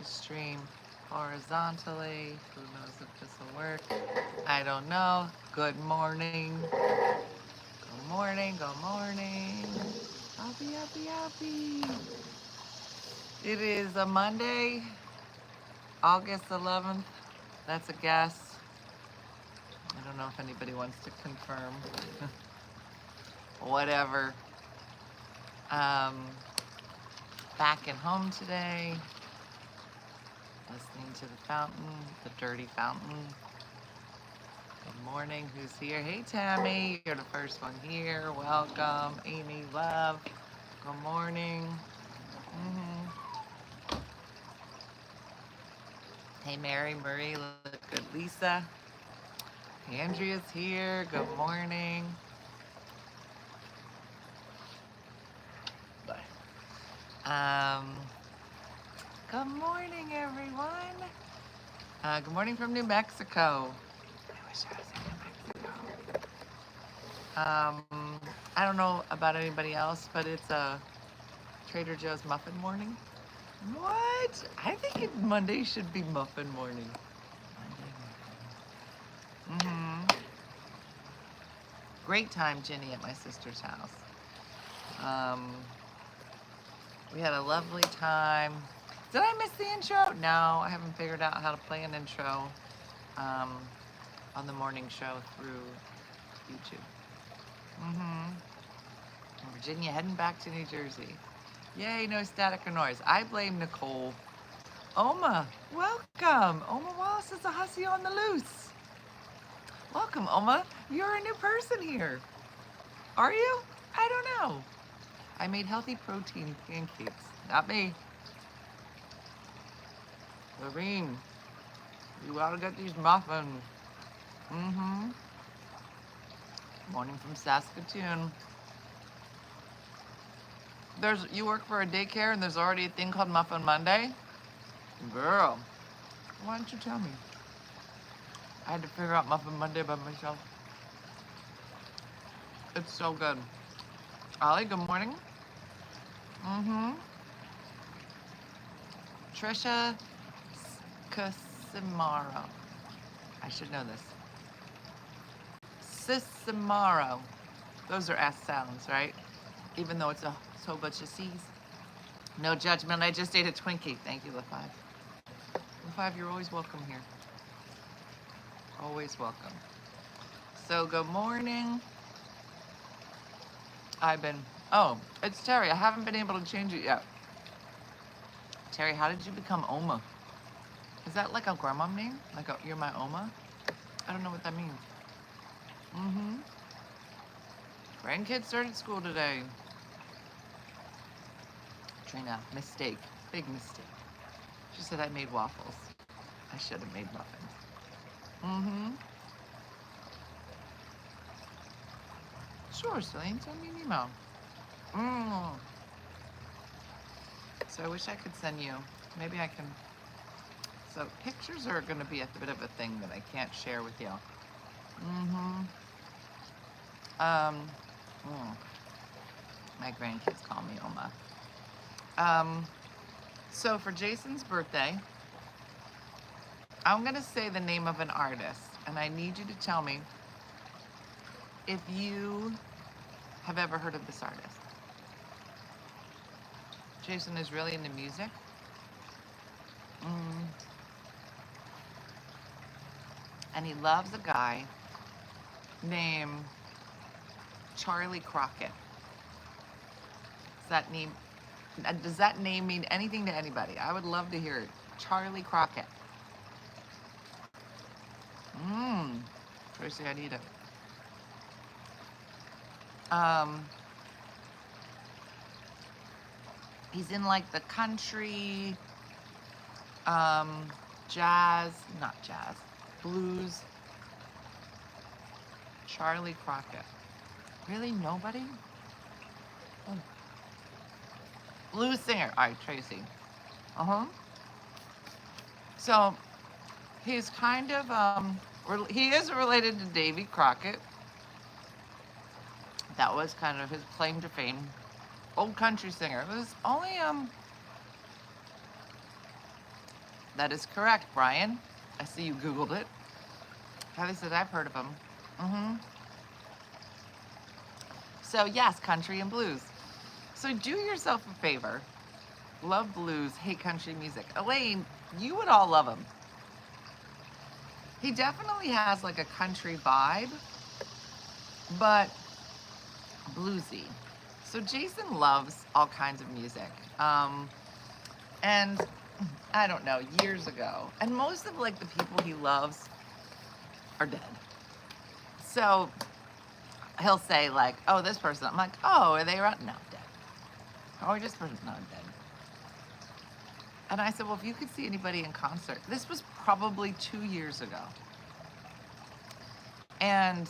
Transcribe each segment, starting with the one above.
to stream horizontally. Who knows if this will work? I don't know. Good morning. Good morning. Good morning. Happy, happy, happy. It is a Monday, August 11th. That's a guess. I don't know if anybody wants to confirm. Whatever. Back at home today, listening to the fountain, the dirty fountain. Good morning, who's here? Hey Tammy, you're the first one here. Welcome, Amy Love. Good morning. Hey Mary, Marie, look good. Lisa, Andrea's here. Good morning. Good morning, everyone. Good morning from New Mexico. I wish I was in New Mexico. I don't know about anybody else, but it's a Trader Joe's muffin morning. What? I think Monday should be muffin morning. Great time, Jenny, at my sister's house. We had a lovely time. Did I miss the intro? No, I haven't figured out how to play an intro on the morning show through YouTube. Virginia heading back to New Jersey. Yay, no static or noise. I blame Nicole. Oma, welcome. Oma Wallace is a hussy on the loose. Welcome, Oma. You're a new person here. Are you? I don't know. I made healthy protein pancakes. Not me. Lorene, you ought to get these muffins. Morning from Saskatoon. You work for a daycare and there's already a thing called Muffin Monday? Girl, why didn't you tell me? I had to figure out Muffin Monday by myself. It's so good. Ollie, good morning. Trisha Casimaro. I should know this. Sisimaro. Those are S sounds, right? Even though it's a whole bunch of C's. No judgment. I just ate a Twinkie. Thank you, LaFive. LaFive, you're always welcome here. Always welcome. So good morning. Oh, it's Terry. I haven't been able to change it yet. Terry, how did you become Oma? Is that like a grandma name? You're my Oma? I don't know what that means. Grandkids started school today. Trina, mistake. Big mistake. She said I made waffles. I should have made muffins. Sure, Celine, send me an email. So I wish I could send you. Maybe I can. So pictures are going to be a bit of a thing that I can't share with you. My grandkids call me Oma. So for Jason's birthday, I'm going to say the name of an artist, and I need you to tell me if you have ever heard of this artist. Jason is really into music. And he loves a guy named Charlie Crockett. Does that name mean anything to anybody? I would love to hear it. Charlie Crockett. Tracy, I need it. He's in like the country, blues. Charlie Crockett. Really, nobody? Blues singer. All right, Tracy. So he's kind of, he is related to Davy Crockett. That was kind of his claim to fame. Old country singer. It was only That is correct, Brian. I see you Googled it. Kelly said, I've heard of them. Mm-hmm. So yes, country and blues. So do yourself a favor. Love blues, hate country music. Elaine, you would all love him. He definitely has like a country vibe, but bluesy. So Jason loves all kinds of music. And I don't know, years ago, and most of like the people he loves are dead. So he'll say like, oh, this person. I'm like, oh, are they around? No, dead. Oh, this person, no, dead. And I said, well, if you could see anybody in concert, this was probably 2 years ago. And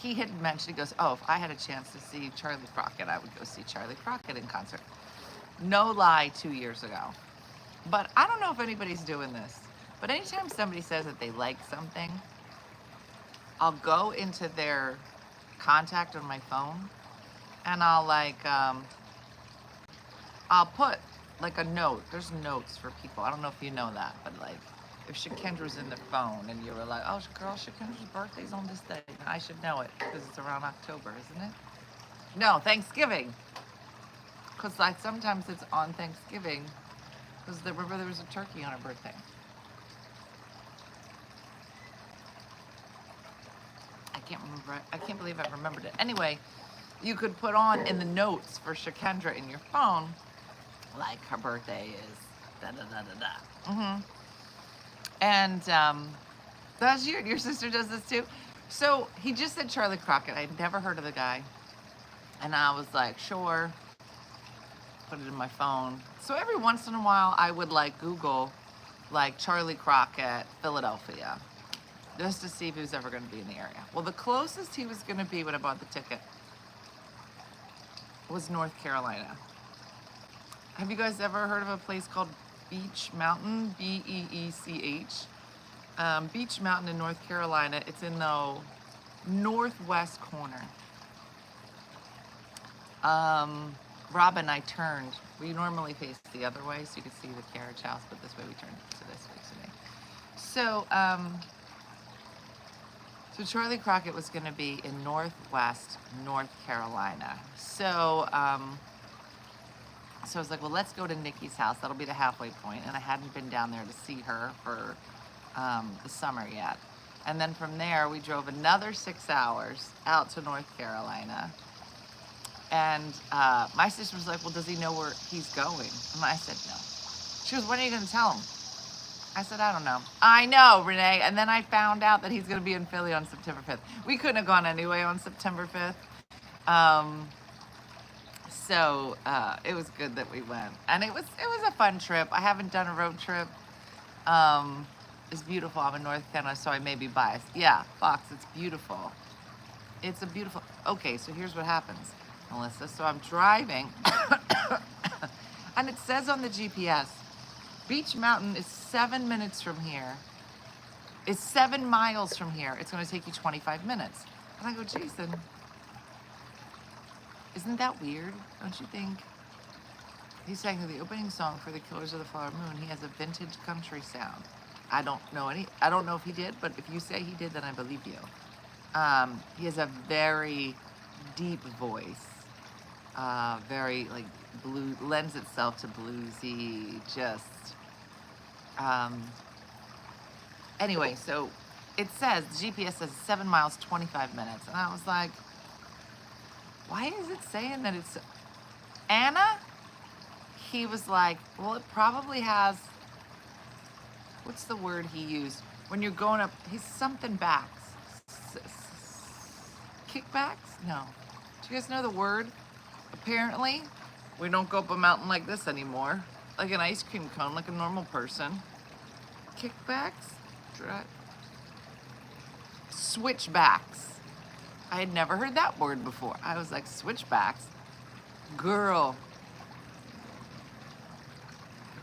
he had mentioned, he goes, oh, if I had a chance to see Charlie Crockett, I would go see Charlie Crockett in concert. No lie, 2 years ago. But I don't know if anybody's doing this, but anytime somebody says that they like something, I'll go into their contact on my phone and I'll like, I'll put like a note. There's notes for people. I don't know if you know that, but like if Shakendra's in the phone and you were like, oh, girl, Shakendra's birthday's on this day. I should know it because it's around October, isn't it? No, Thanksgiving. Because like sometimes it's on Thanksgiving because remember there was a turkey on her birthday. I can't remember. I can't believe I remembered it. Anyway, you could put on in the notes for Shakendra in your phone, like her birthday is da da da da da. Mm-hmm. And that's your sister does this too. So he just said Charlie Crockett. I'd never heard of the guy, and I was like, sure. Put it in my phone. So every once in a while, I would like Google, like Charlie Crockett, Philadelphia, just to see if he was ever going to be in the area. Well, the closest he was going to be when I bought the ticket was North Carolina. Have you guys ever heard of a place called Beech Mountain? Beech. Beech Mountain in North Carolina. It's in the northwest corner. Robin, I turned. We normally face the other way so you could see the carriage house, but this way we turned to this facing me. So, so Charlie Crockett was going to be in northwest North Carolina. So, so I was like, well, let's go to Nikki's house. That'll be the halfway point. And I hadn't been down there to see her for the summer yet. And then from there, we drove another 6 hours out to North Carolina. And my sister was like, well, does he know where he's going? And I said, no. She goes, when are you going to tell him? I said, I don't know. I know, Renee. And then I found out that he's going to be in Philly on September 5th. We couldn't have gone anyway on September 5th. So it was good that we went. And it was a fun trip. I haven't done a road trip. It's beautiful. I'm in North Carolina, so I may be biased. Yeah, Fox, it's beautiful. It's a beautiful... Okay, so here's what happens, Melissa. So I'm driving, and it says on the GPS, Beech Mountain is 7 minutes from here. It's 7 miles from here. It's going to take you 25 minutes. And I go, Jason, isn't that weird? Don't you think? He sang the opening song for the Killers of the Flower Moon. He has a vintage country sound. I don't know if he did, but if you say he did, then I believe you. He has a very deep voice. Very like blue, lends itself to bluesy, just anyway, so it says GPS says 7 miles 25 minutes, and I was like, why is it saying that it's Anna? He was like, well, it probably has, what's the word he used when you're going up, he's something backs, kickbacks? No, do you guys know the word? Apparently, we don't go up a mountain like this anymore. Like an ice cream cone, like a normal person. Kickbacks? Switchbacks. I had never heard that word before. I was like, switchbacks? Girl.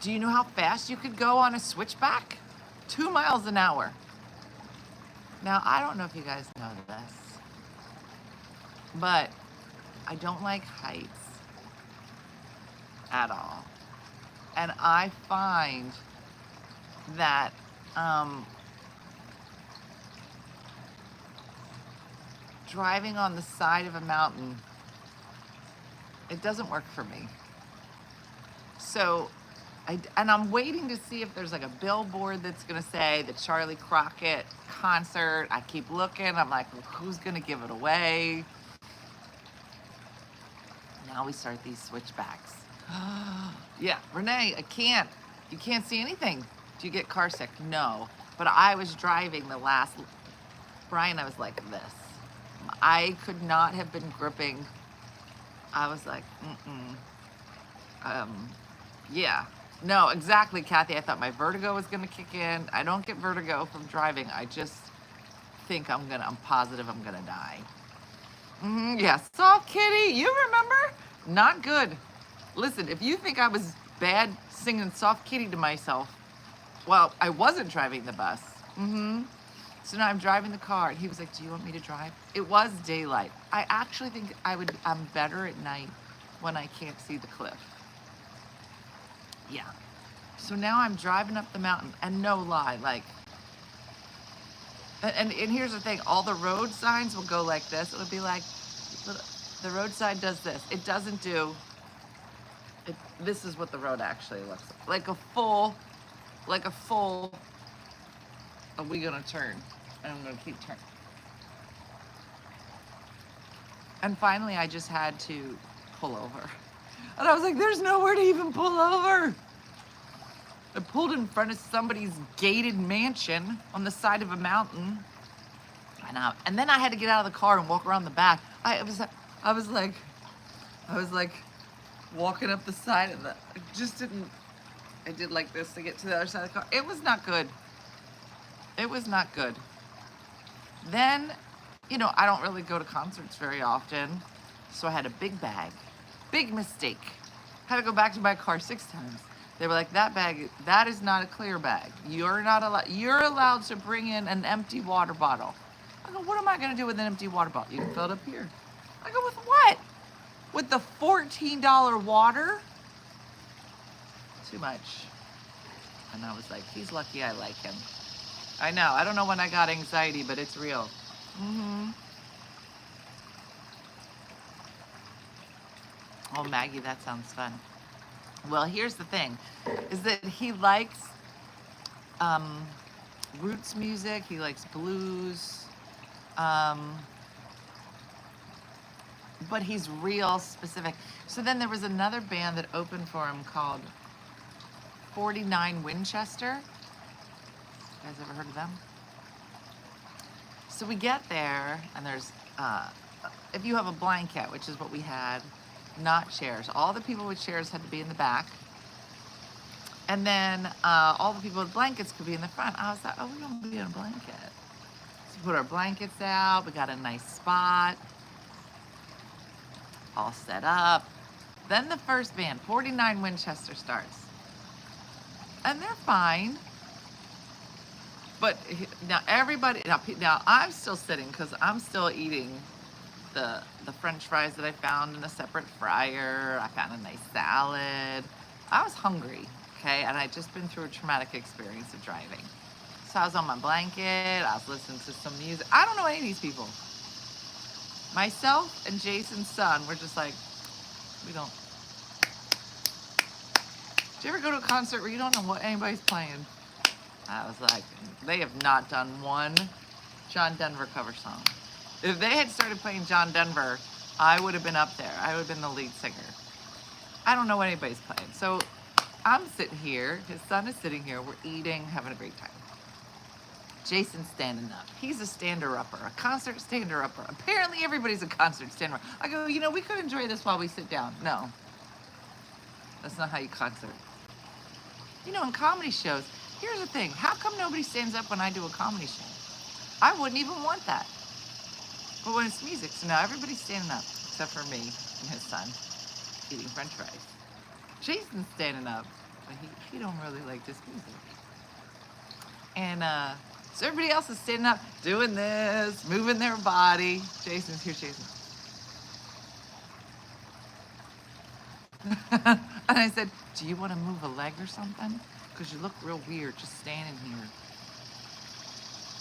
Do you know how fast you could go on a switchback? 2 miles an hour. Now, I don't know if you guys know this, but I don't like heights at all. And I find that driving on the side of a mountain, it doesn't work for me. So, and I'm waiting to see if there's like a billboard that's gonna say the Charlie Crockett concert. I keep looking. I'm like, well, who's gonna give it away? Now we start these switchbacks. Yeah, Renee, I can't. You can't see anything. Do you get car sick? No. But I was driving the last, Brian, I was like this. I could not have been gripping. I was like, yeah. No, exactly, Kathy. I thought my vertigo was gonna kick in. I don't get vertigo from driving. I just think I'm positive I'm gonna die. Yeah, soft kitty, you remember? Not good. Listen, if you think I was bad singing soft kitty to myself, well, I wasn't driving the bus. So now I'm driving the car, and he was like, do you want me to drive? It was daylight. I actually think I'm better at night when I can't see the cliff. Yeah. So now I'm driving up the mountain, and no lie, like, and here's the thing, all the road signs will go like this. It'll be like, the road sign does this. It doesn't do, this is what the road actually looks like. Like a full, are we gonna turn? And I'm gonna keep turning. And finally I just had to pull over. And I was like, there's nowhere to even pull over. I pulled in front of somebody's gated mansion on the side of a mountain. And then I had to get out of the car and walk around the back. I was like walking up the side of the, I did like this to get to the other side of the car. It was not good. It was not good. Then, you know, I don't really go to concerts very often. So I had a big bag. Big mistake. Had to go back to my car 6 times. They were like, that bag, that is not a clear bag. You're allowed to bring in an empty water bottle. I go, what am I gonna do with an empty water bottle? You can fill it up here. I go, with what? With the $14 water? Too much. And I was like, he's lucky I like him. I know, I don't know when I got anxiety, but it's real. Oh, Maggie, that sounds fun. Well, here's the thing, is that he likes roots music, he likes blues, but he's real specific. So then there was another band that opened for him called 49 Winchester. You guys ever heard of them? So we get there, and there's, if you have a blanket, which is what we had, not chairs. All the people with chairs had to be in the back. And then all the people with blankets could be in the front. I was like, oh, we're gonna be in a blanket. So we put our blankets out, we got a nice spot, all set up. Then the first band, 49 Winchester, starts. And they're fine. But now everybody, now I'm still sitting because I'm still eating the French fries that I found in a separate fryer. I found a nice salad. I was hungry, okay? And I'd just been through a traumatic experience of driving. So I was on my blanket, I was listening to some music. I don't know any of these people. Myself and Jason's son were just like, we don't. Do you ever go to a concert where you don't know what anybody's playing? I was like, they have not done one John Denver cover song. If they had started playing John Denver, I would have been up there. I would have been the lead singer. I don't know what anybody's playing. So I'm sitting here, his son is sitting here, we're eating, having a great time. Jason's standing up. He's a stander-upper, a concert stander-upper. Apparently everybody's a concert stander-upper. I go, you know, we could enjoy this while we sit down. No, that's not how you concert. You know, in comedy shows, here's the thing. How come nobody stands up when I do a comedy show? I wouldn't even want that. But when it's music, so now everybody's standing up, except for me and his son, eating French fries. Jason's standing up, but he don't really like this music. And so everybody else is standing up, doing this, moving their body. Jason's here, Jason. And I said, do you want to move a leg or something? because you look real weird just standing here.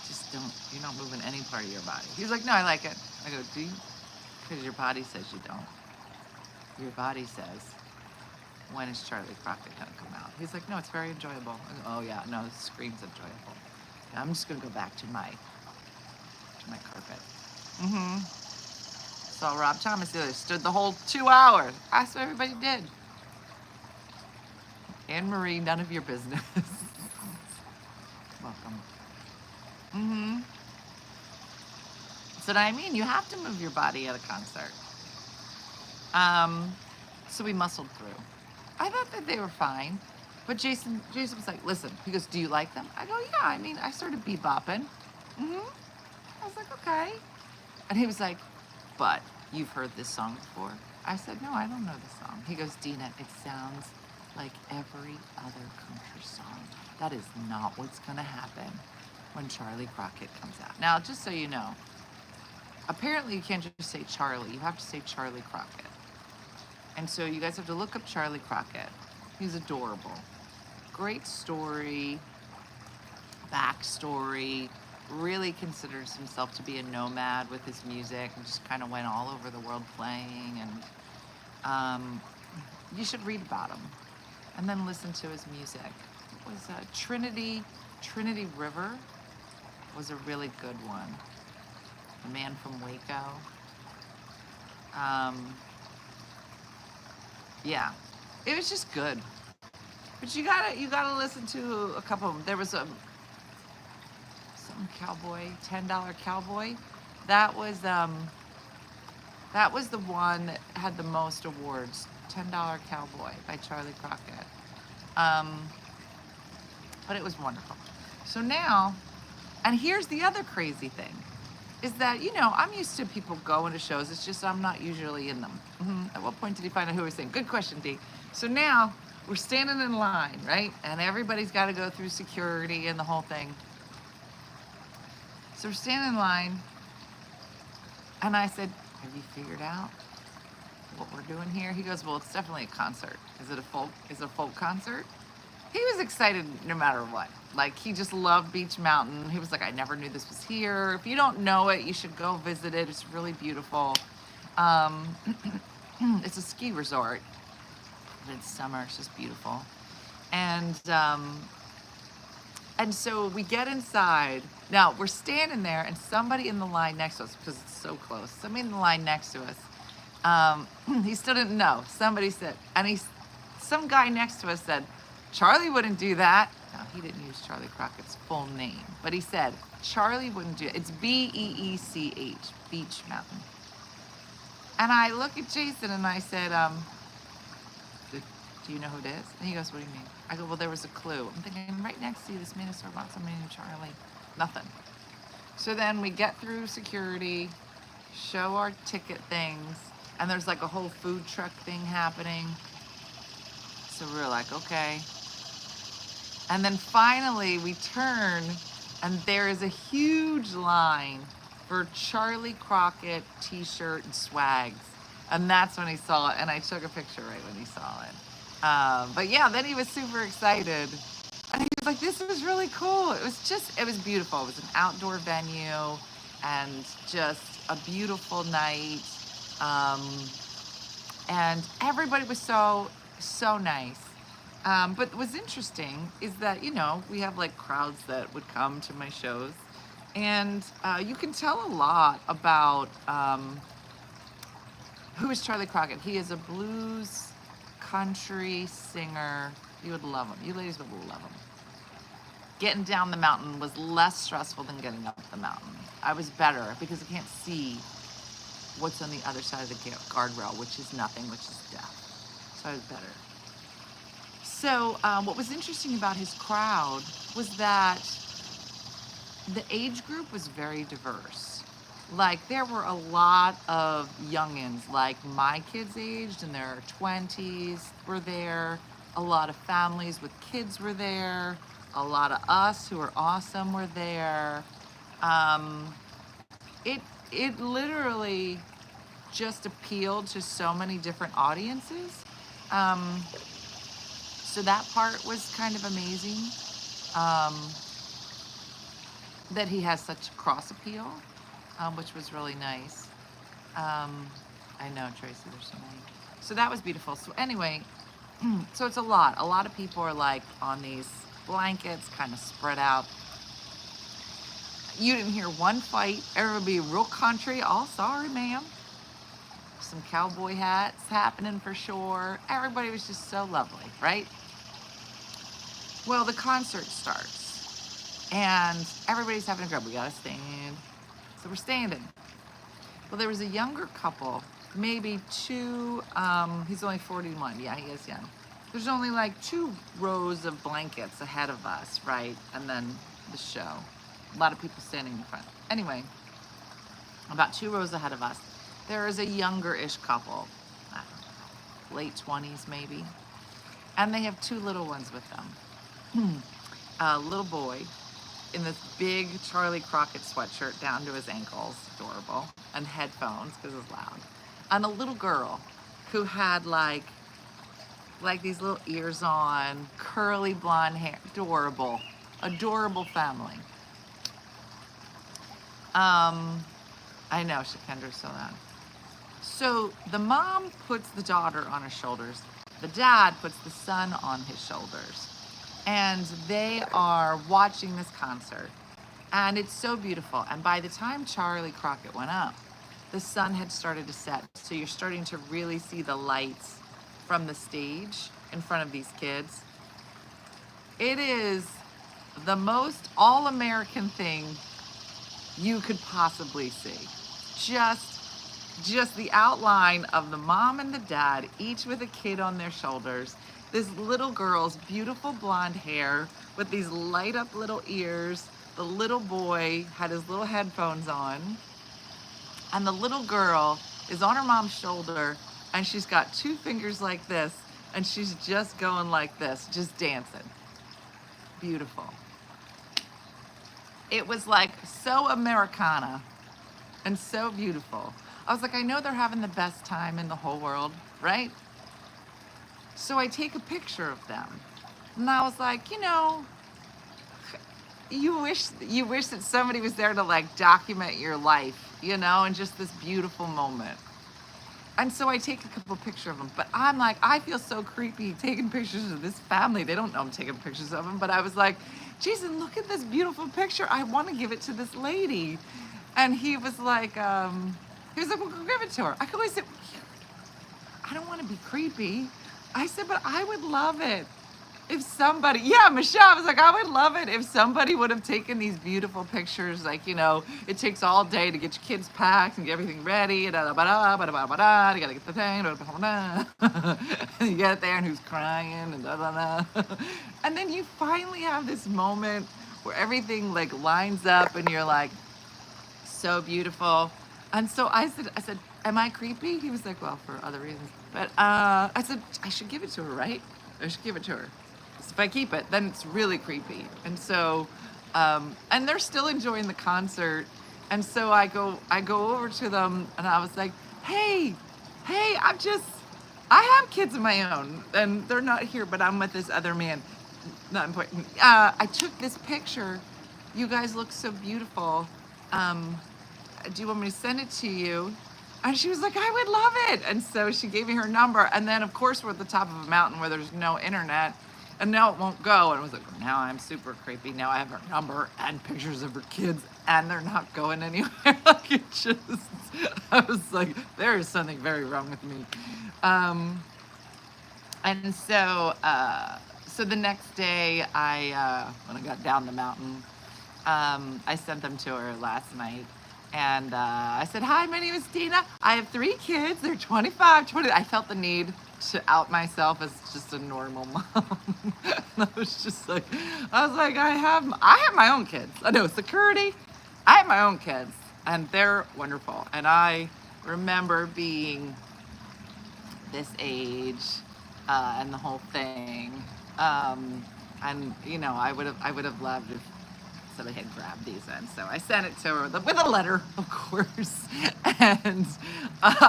Just don't, you're not moving any part of your body. He's like, no, I like it. I go, do you? Because your body says you don't. Your body says, when is Charlie Crockett gonna come out? He's like, no, it's very enjoyable. I go, oh yeah, no, the scream's enjoyable. I'm just gonna go back to my carpet. Saw Rob Thomas the other day, stood the whole 2 hours. That's what everybody did. Anne Marie, none of your business. Welcome. So I mean, you have to move your body at a concert. So we muscled through. I thought that they were fine, but Jason was like, listen, he goes, do you like them? I go, yeah, I mean, I started bebopping. I was like, okay. And he was like, but you've heard this song before? I said, no, I don't know the song. He goes, Dena, it sounds like every other country song. That is not what's gonna happen when Charlie Crockett comes out. Now, just so you know, apparently you can't just say Charlie, you have to say Charlie Crockett. And so you guys have to look up Charlie Crockett. He's adorable. Great story, backstory, really considers himself to be a nomad with his music and just kind of went all over the world playing, and you should read about him and then listen to his music. It was Trinity River was a really good one. The Man from Waco. Yeah, it was just good. But you gotta listen to a couple of them. There was some cowboy, $10 cowboy. That was the one that had the most awards. $10 Cowboy by Charlie Crockett. But it was wonderful. So now, and here's the other crazy thing, is that, you know, I'm used to people going to shows. It's just I'm not usually in them. At what point did he find out who was saying? Good question, D. So now we're standing in line, right? And everybody's got to go through security and the whole thing. So we're standing in line, and I said, have you figured out what we're doing here? He goes, well, it's definitely a concert. Is it a folk concert? He was excited no matter what. Like, he just loved Beach Mountain. He was like, I never knew this was here. If you don't know it, you should go visit it. It's really beautiful. It's a ski resort. It's summer, it's just beautiful. And so we get inside. Now, we're standing there, and somebody in the line next to us, because it's so close, somebody in the line next to us, he still didn't know. Somebody said, and some guy next to us said, Charlie wouldn't do that. Now, he didn't use Charlie Crockett's full name, but he said, Charlie wouldn't do it. It's B-E-E-C-H, Beach Mountain. And I look at Jason and I said, do you know who it is? And he goes, what do you mean? I go, well, there was a clue. I'm thinking, right next to you, this minister wants somebody named Charlie. Nothing. So then we get through security, show our ticket things, and there's like a whole food truck thing happening. So we're like, okay. And then finally we turn, and there is a huge line for Charlie Crockett t-shirt and swags. And that's when he saw it, and I took a picture right when he saw it. But yeah, then he was super excited. And he was like, this was really cool. It was beautiful. It was an outdoor venue and just a beautiful night. And everybody was so nice. But what was interesting is that, you know, we have like crowds that would come to my shows, and you can tell a lot about who is Charlie Crockett. He is a blues country singer. You would love him. You ladies would love him. Getting down the mountain was less stressful than getting up the mountain. I was better because I can't see what's on the other side of the guardrail, which is nothing, which is death. So I was better. So what was interesting about his crowd was that the age group was very diverse. Like, there were a lot of youngins, like my kids' aged, in their 20s were there. A lot of families with kids were there. A lot of us who are awesome were there. It literally just appealed to so many different audiences. So that part was kind of amazing. Um, that he has such cross appeal, which was really nice. I know, Tracy, there's so many. So that was beautiful. So anyway, so it's a lot. A lot of people are like on these blankets, kind of spread out. You didn't hear one fight. Everybody real country. Oh, sorry, ma'am. Some cowboy hats happening for sure. Everybody was just so lovely, right? Well, the concert starts and everybody's having a grub. We gotta stand. So we're standing. Well, there was a younger couple, maybe two, he's only 41. Yeah, he is young. There's only like 2 rows of blankets ahead of us, right? And then the show. A lot of people standing in front. Anyway, about 2 rows ahead of us, there is a younger-ish couple, I don't know, late 20s maybe. And they have 2 little ones with them. A little boy in this big Charlie Crockett sweatshirt down to his ankles, adorable, and headphones because it's loud. And a little girl who had like these little ears on, curly blonde hair, adorable, adorable family. I know, Shikendra's so loud. So the mom puts the daughter on her shoulders. The dad puts the son on his shoulders. And they are watching this concert. And it's so beautiful. And by the time Charlie Crockett went up, the sun had started to set. So you're starting to really see the lights from the stage in front of these kids. It is the most all-American thing you could possibly see. Just the outline of the mom and the dad, each with a kid on their shoulders. This little girl's beautiful blonde hair with these light up little ears. The little boy had his little headphones on. And the little girl is on her mom's shoulder and she's got 2 fingers like this and she's just going like this, just dancing. Beautiful. It was like so Americana and so beautiful. I was like, I know they're having the best time in the whole world, right? So I take a picture of them. And I was like, you know, you wish that somebody was there to like document your life, you know, and just this beautiful moment. And so I take a couple pictures of them, but I'm like, I feel so creepy taking pictures of this family. They don't know I'm taking pictures of them, but I was like, Jason, look at this beautiful picture. I want to give it to this lady. And he was like, well, go give it to her. I said, I don't want to be creepy. I said, but I would love it if somebody, yeah, Michelle, I was like, I would love it if somebody would have taken these beautiful pictures. Like, you know, it takes all day to get your kids packed and get everything ready. You gotta get the thing. And you get there and who's crying and And then you finally have this moment where everything like lines up and you're like, so beautiful. And so I said, am I creepy? He was like, well, for other reasons. But I said, I should give it to her, right? I should give it to her. If I keep it, then it's really creepy. And so, and they're still enjoying the concert. And so I go over to them and I was like, hey, I have kids of my own and they're not here, but I'm with this other man. Not important. I took this picture. You guys look so beautiful. Do you want me to send it to you? And she was like, I would love it. And so she gave me her number. And then, of course, we're at the top of a mountain where there's no internet. And now it won't go. And I was like, now I'm super creepy. Now I have her number and pictures of her kids. And they're not going anywhere. Like it just, I was like, there is something very wrong with me. And so, so the next day, when I got down the mountain, I sent them to her last night. And I said, hi, my name is Dena. I have 3 kids. They're 25, 20. I felt the need to out myself as just a normal mom. And I was just like, I have my own kids. I know, security. I have my own kids. And they're wonderful. And I remember being this age and the whole thing. And, you know, I would have loved if that I had grabbed these in. So I sent it to her with a letter, of course, and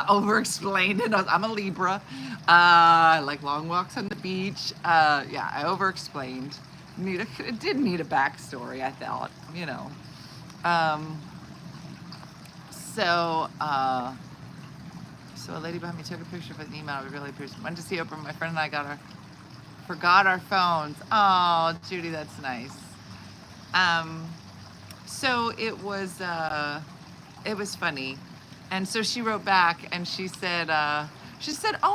over-explained it. I'm a Libra. I like long walks on the beach. Yeah, I over-explained. It did need a backstory, I thought, you know. So a lady behind me took a picture of an email. We really appreciate it. Went to see Oprah. My friend and I forgot our phones. Oh, Judy, that's nice. So it was funny. And so she wrote back and she said, oh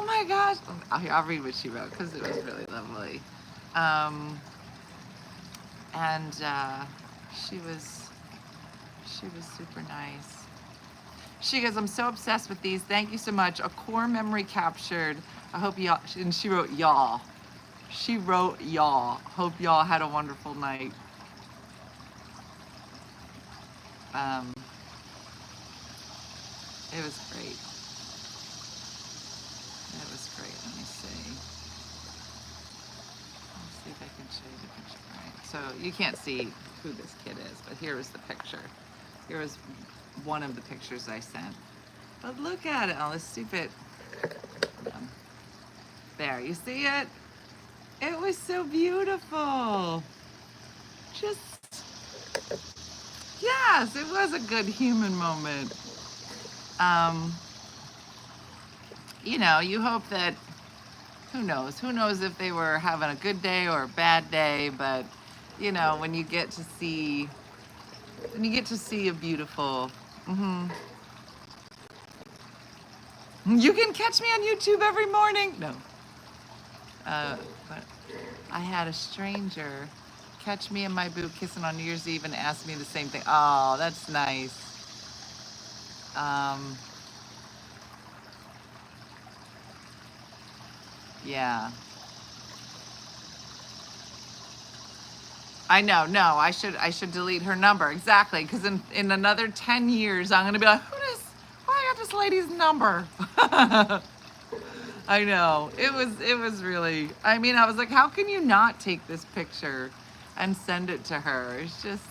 my gosh. I'll read what she wrote because it was really lovely. She was super nice. She goes, I'm so obsessed with these. Thank you so much. A core memory captured. I hope y'all, and she wrote y'all. She wrote y'all. Hope y'all had a wonderful night. It was great. It was great. Let me see. Let's see if I can show you the picture. All right. So you can't see who this kid is, but here was the picture. Here was one of the pictures I sent. But look at it. Oh, this stupid. There, you see it? It was so beautiful. Just, yes, it was a good human moment. You know, you hope that, who knows if they were having a good day or a bad day, but you know, when you get to see a beautiful, You can catch me on YouTube every morning. No. But I had a stranger catch me and my boo kissing on New Year's Eve and ask me the same thing. Oh, that's nice. Yeah. I know. No, I should delete her number. Exactly. Because in another 10 years, I'm going to be like, why I got this lady's number? I know. It was really, I mean, I was like, how can you not take this picture and send it to her? It's just,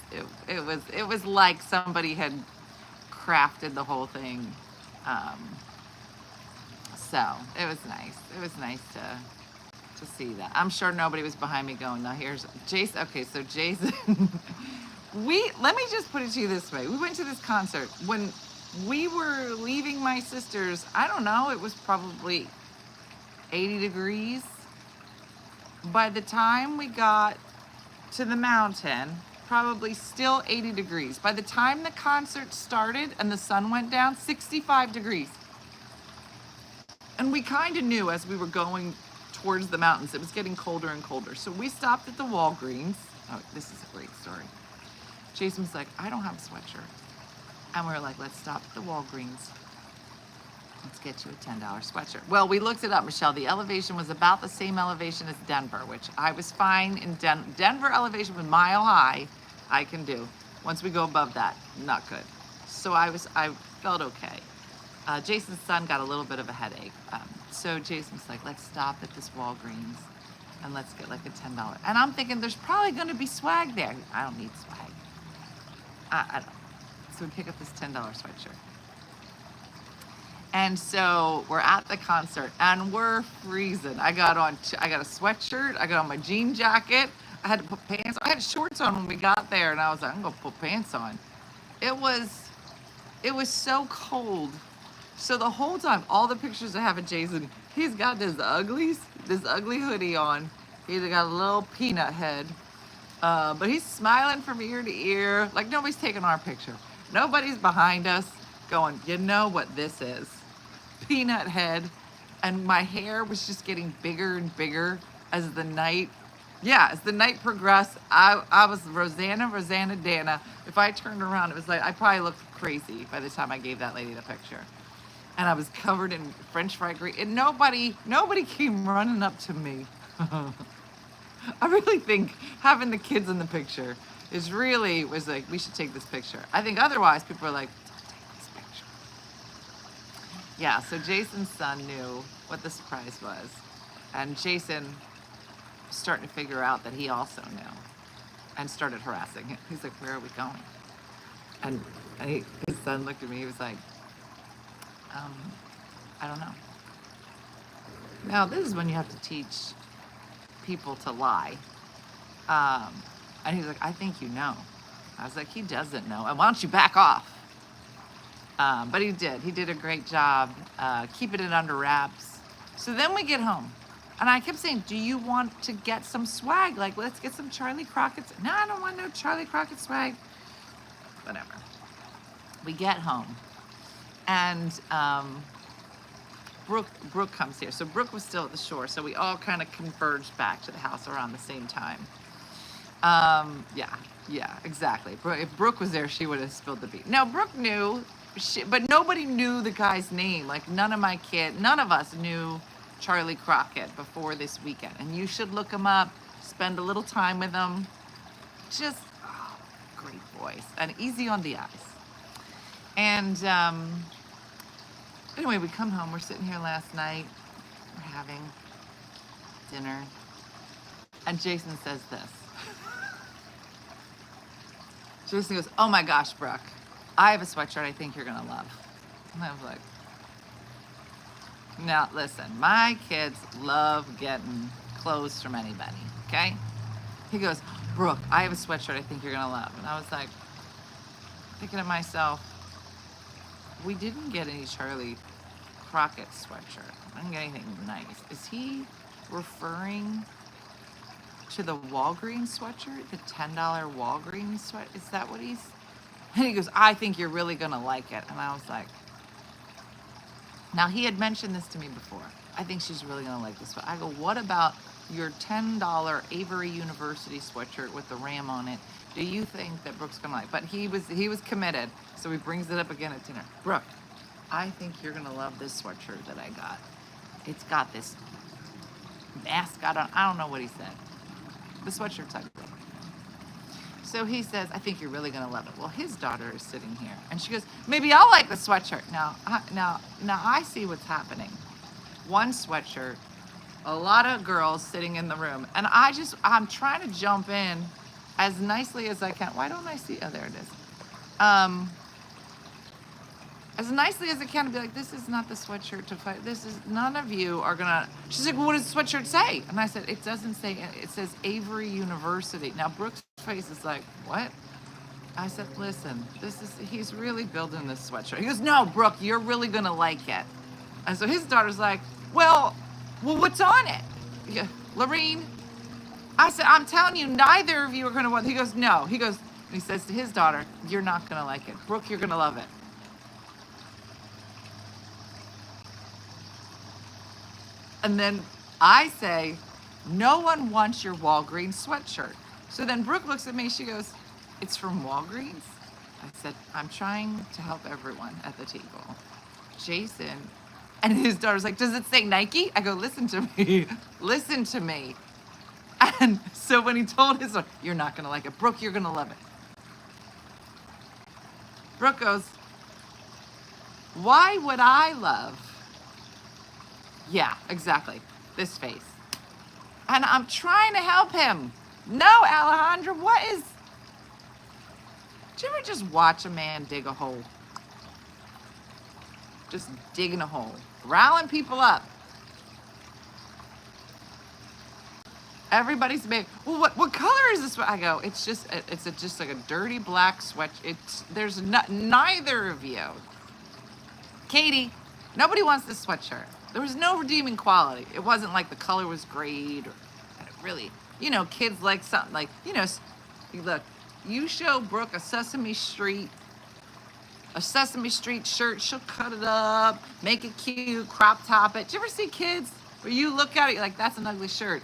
it was like somebody had crafted the whole thing. So it was nice. It was nice to see that. I'm sure nobody was behind me going, now here's Jason. Okay, so Jason, let me just put it to you this way. We went to this concert. When we were leaving my sister's, I don't know, it was probably 80 degrees. By the time we got to the mountain, probably still 80 degrees. By the time the concert started and the sun went down, 65 degrees. And we kind of knew as we were going towards the mountains, it was getting colder and colder. So we stopped at the Walgreens. Oh, this is a great story. Jason was like, I don't have a sweatshirt. And we were like, let's stop at the Walgreens. Let's get you a $10 sweatshirt. Well, we looked it up, Michelle. The elevation was about the same elevation as Denver, which I was fine in Denver elevation was mile high. I can do. Once we go above that, not good. So I felt okay. Jason's son got a little bit of a headache. So Jason's like, let's stop at this Walgreens and let's get like a $10. And I'm thinking there's probably going to be swag there. I don't need swag. I don't. So we pick up this $10 sweatshirt. And so we're at the concert and we're freezing. I got a sweatshirt. I got on my jean jacket. I had to put pants on. I had shorts on when we got there and I was like, I'm going to put pants on. It was so cold. So the whole time, all the pictures I have of Jason, he's got this ugly hoodie on. He's got a little peanut head. But he's smiling from ear to ear. Like nobody's taking our picture. Nobody's behind us going, you know what this is? Peanut head. And my hair was just getting bigger and bigger as the night progressed. I was Rosanna Dena. If I turned around, it was like, I probably looked crazy by the time I gave that lady the picture. And I was covered in French fry grease. And nobody came running up to me. I really think having the kids in the picture was like, we should take this picture. I think otherwise people are like, don't take this picture. Yeah, so Jason's son knew what the surprise was. And Jason was starting to figure out that he also knew. and started harassing him. He's like, where are we going? And his son looked at me. He was like, I don't know. Now, this is when you have to teach people to lie. And he's like, I think you know. I was like, he doesn't know. And why don't you back off? But he did. He did a great job keeping it under wraps. So then we get home. And I kept saying, do you want to get some swag? Like, let's get some Charlie Crockett. No, I don't want no Charlie Crockett swag. Whatever. We get home. And Brooke comes here. So Brooke was still at the shore. So we all kind of converged back to the house around the same time. Yeah, exactly. If Brooke was there, she would have spilled the beans. Now, Brooke knew, but nobody knew the guy's name. Like, none of us knew Charlie Crockett before this weekend. And you should look him up, spend a little time with him. Just, great voice. And easy on the eyes. And anyway, we come home. We're sitting here last night. We're having dinner. And Jason says this. Jason goes, oh my gosh, Brooke, I have a sweatshirt I think you're going to love. And I was like, now listen, my kids love getting clothes from anybody, okay? He goes, Brooke, I have a sweatshirt I think you're going to love. And I was like, thinking to myself, we didn't get any Charlie Crockett sweatshirt. I didn't get anything nice. Is he referring to the Walgreens sweatshirt, the $10 Walgreens sweat? Is that what he's? And he goes, I think you're really gonna like it. And I was like, now he had mentioned this to me before. I think she's really gonna like this one. I go, what about your $10 Avery University sweatshirt with the ram on it? Do you think that Brooke's gonna like? But he was committed, so he brings it up again at dinner. Brooke, I think you're gonna love this sweatshirt that I got. It's got this mascot on. I don't know what he said. The sweatshirt's ugly. So he says, I think you're really gonna love it. Well, his daughter is sitting here, and she goes, maybe I'll like the sweatshirt. Now I see what's happening. One sweatshirt, a lot of girls sitting in the room, and I'm trying to jump in as nicely as I can. Why don't I see? Oh, there it is. As nicely as I can to be like, this is not the sweatshirt to fight. This is, none of you are gonna. She's like, well, what does the sweatshirt say? And I said, it doesn't say, it says Avery University. Now Brooke's face is like, what? I said, listen, he's really building this sweatshirt. He goes, no, Brooke, you're really gonna like it. And so his daughter's like, well, what's on it? Yeah, Lorene, I said, I'm telling you, neither of you are gonna want. He goes, no. He goes, and he says to his daughter, you're not gonna like it. Brooke, you're gonna love it. And then I say, no one wants your Walgreens sweatshirt. So then Brooke looks at me, she goes, it's from Walgreens? I said, I'm trying to help everyone at the table. Jason, and his daughter's like, does it say Nike? I go, listen to me, listen to me. And so when he told his daughter, you're not gonna like it. Brooke, you're gonna love it. Brooke goes, why would I love? Yeah, exactly. This face. And I'm trying to help him. No, Alejandra, what is... Did you ever just watch a man dig a hole? Just digging a hole. Riling people up. Everybody's big. Well, what color is this? I go, it's just like a dirty black sweat. There's neither of you. Katie, nobody wants this sweatshirt. There was no redeeming quality. It wasn't like the color was great or really, kids like something like, look, you show Brooke a Sesame Street shirt, she'll cut it up, make it cute, crop top it. Did you ever see kids where you look at it, you're like, that's an ugly shirt?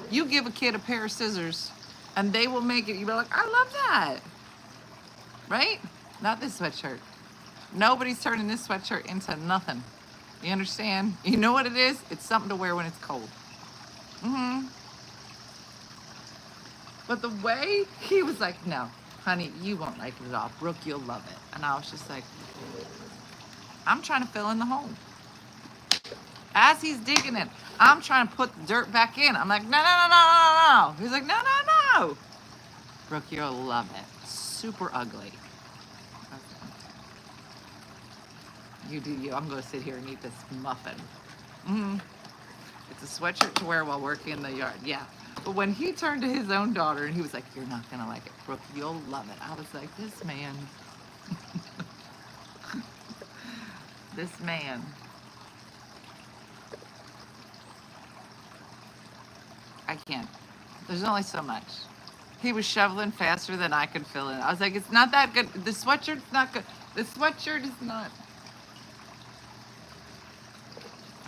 You give a kid a pair of scissors and they will make it, you'll be like, I love that. Right? Not this sweatshirt. Nobody's turning this sweatshirt into nothing. You understand? You know what it is? It's something to wear when it's cold. But the way he was like, no, honey, you won't like it at all. Brooke, you'll love it. And I was just like, I'm trying to fill in the hole. As he's digging it, I'm trying to put the dirt back in. I'm like, no. He's like, no. Brooke, you'll love it. Super ugly. You do you. I'm going to sit here and eat this muffin. Mm-hmm. It's a sweatshirt to wear while working in the yard. Yeah. But when he turned to his own daughter and he was like, you're not going to like it. Brooke, you'll love it. I was like, this man. This man. I can't. There's only so much. He was shoveling faster than I could fill in. I was like, it's not that good. The sweatshirt's not good. The sweatshirt is not.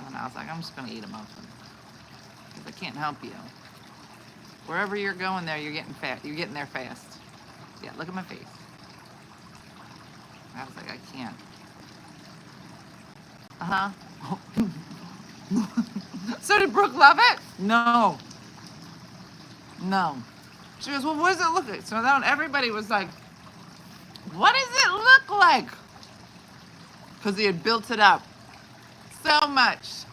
And I was like, I'm just going to eat a muffin. Because I can't help you. Wherever you're going there, you're getting fat. You're getting there fast. Yeah, look at my face. I was like, I can't. Uh-huh. So did Brooke love it? No. No. She goes, well, what does it look like? So then everybody was like, what does it look like? Because he had built it up so much.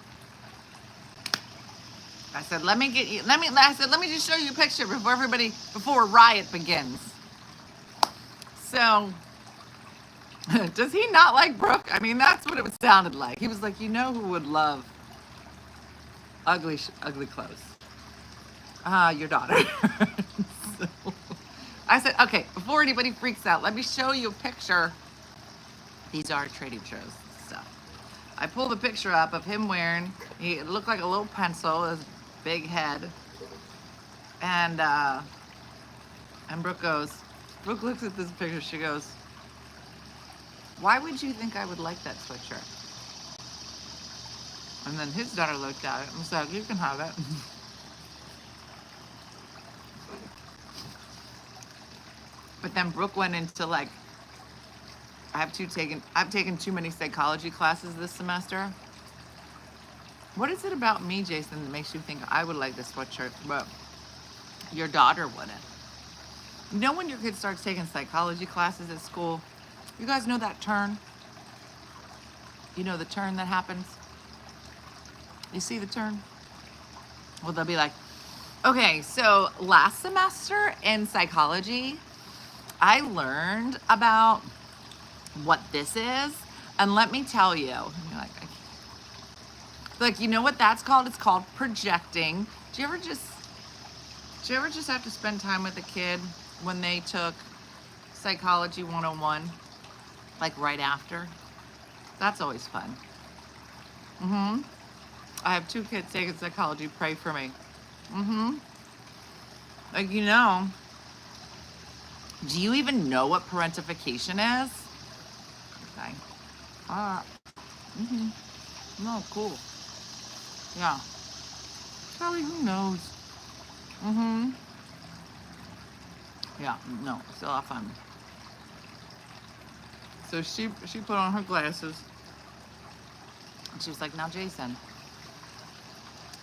I said, let me just show you a picture before riot begins. So, does he not like Brooke? I mean, that's what it sounded like. He was like, you know who would love ugly clothes? Your daughter. So, I said, okay, before anybody freaks out, let me show you a picture. These are Trader Joe's stuff. I pulled a picture up of him wearing, it looked like a little pencil, his big head. And Brooke looks at this picture, she goes, why would you think I would like that sweatshirt? And then his daughter looked at it and said, you can have it. But then Brooke went into like, I've taken too many psychology classes this semester. What is it about me, Jason, that makes you think I would like this sweatshirt, but your daughter wouldn't? You know when your kid starts taking psychology classes at school, you guys know that turn? You know the turn that happens? You see the turn? Well, they'll be like, okay, so last semester in psychology, I learned about what this is, and let me tell you, and you're like, you know what that's called? It's called projecting. Do you ever just have to spend time with a kid when they took Psychology 101, like right after? That's always fun. I have 2 kids taking psychology. Pray for me. Like, you know, do you even know what parentification is? Okay. No, cool. Yeah. Charlie, who knows? Yeah, no, still a lot of fun. So she put on her glasses. And she was like, now, Jason,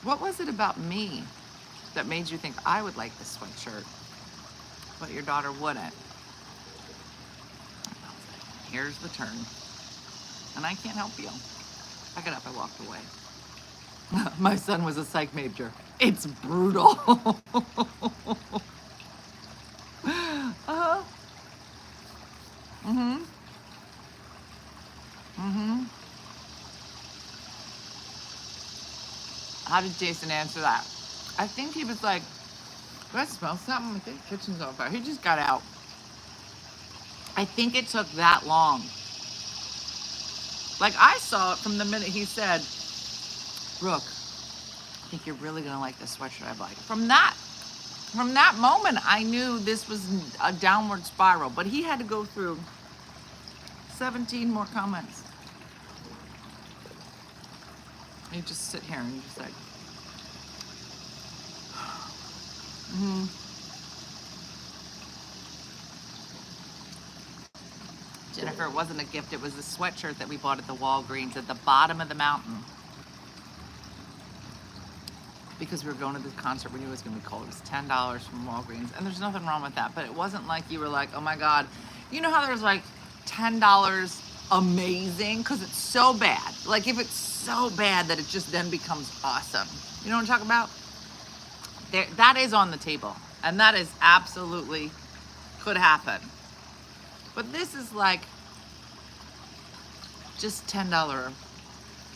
what was it about me that made you think I would like this sweatshirt, but your daughter wouldn't? Here's the turn. And I can't help you. I got up, I walked away. My son was a psych major. It's brutal. How did Jason answer that? I think he was like, do I smell something? I think the kitchen's on fire. He just got out. I think it took that long. Like, I saw it from the minute he said, Brooke, I think you're really gonna like this sweatshirt. I'm like, from that moment, I knew this was a downward spiral, but he had to go through 17 more comments. You just sit here and you just like, Jennifer, it wasn't a gift. It was a sweatshirt that we bought at the Walgreens at the bottom of the mountain. Because we were going to this concert. We knew it was going to be cold. It was $10 from Walgreens. And there's nothing wrong with that. But it wasn't like you were like, oh my God. You know how there's like $10 amazing? Because it's so bad. Like if it's so bad that it just then becomes awesome. You know what I'm talking about? That is on the table. And that is absolutely could happen. But this is like just $10.